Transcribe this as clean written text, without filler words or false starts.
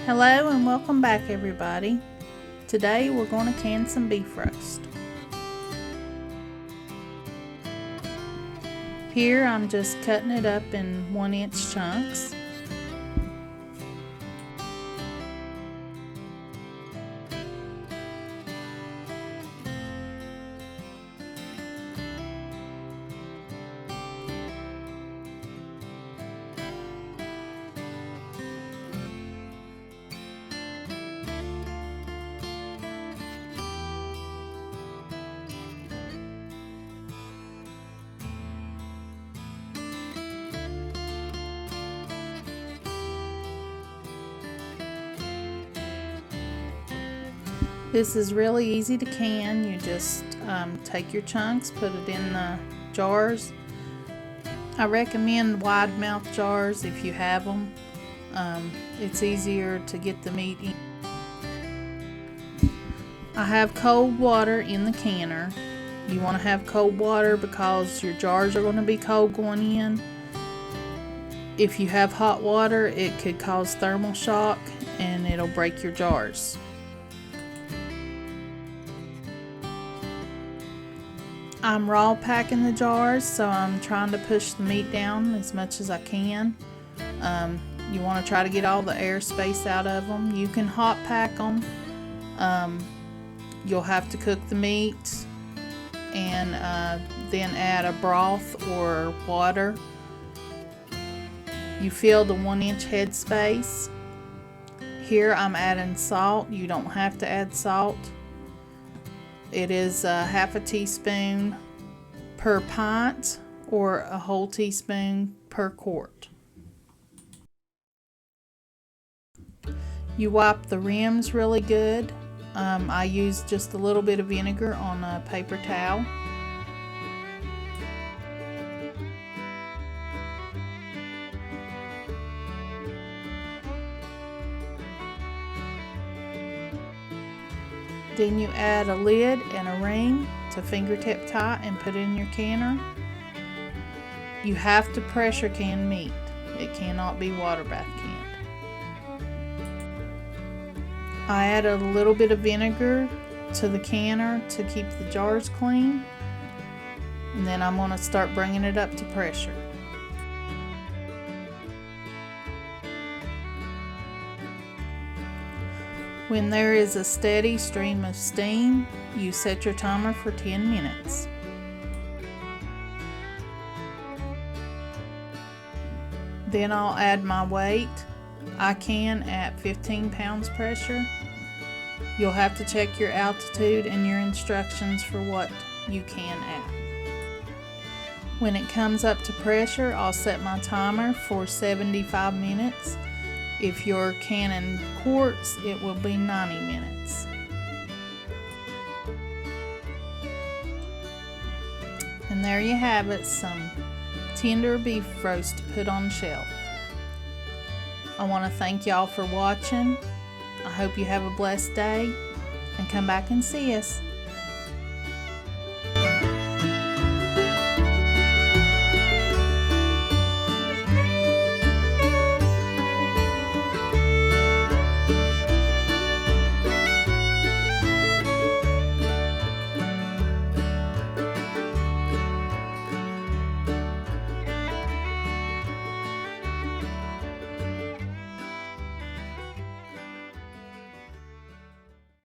Hello and welcome back everybody. Today we're going to can some beef roast. Here I'm just cutting it up in 1-inch chunks. This is really easy to can. You just take your chunks, put it in the jars. I recommend wide mouth jars if you have them. It's easier to get the meat in. I have cold water in the canner. You want to have cold water because your jars are going to be cold going in. If you have hot water, it could cause thermal shock and it'll break your jars. I'm raw packing the jars, so I'm trying to push the meat down as much as I can. You want to try to get all the air space out of them. You can hot pack them. You'll have to cook the meat and then add a broth or water. You fill the 1-inch head space. Here I'm adding salt. You don't have to add salt. It is half a teaspoon per pint or a whole teaspoon per quart. You wipe the rims really good. I use just a little bit of vinegar on a paper towel. Then you add a lid and a ring to fingertip tight and put it in your canner. You have to pressure can meat. It cannot be water bath canned. I add a little bit of vinegar to the canner to keep the jars clean. And then I'm going to start bringing it up to pressure. When there is a steady stream of steam, you set your timer for 10 minutes. Then I'll add my weight. I can at 15 pounds pressure. You'll have to check your altitude and your instructions for what you can add. When it comes up to pressure, I'll set my timer for 75 minutes. If you're canning quarts, it will be 90 minutes. And there you have it, some tender beef roast to put on the shelf. I want to thank y'all for watching. I hope you have a blessed day and come back and see us.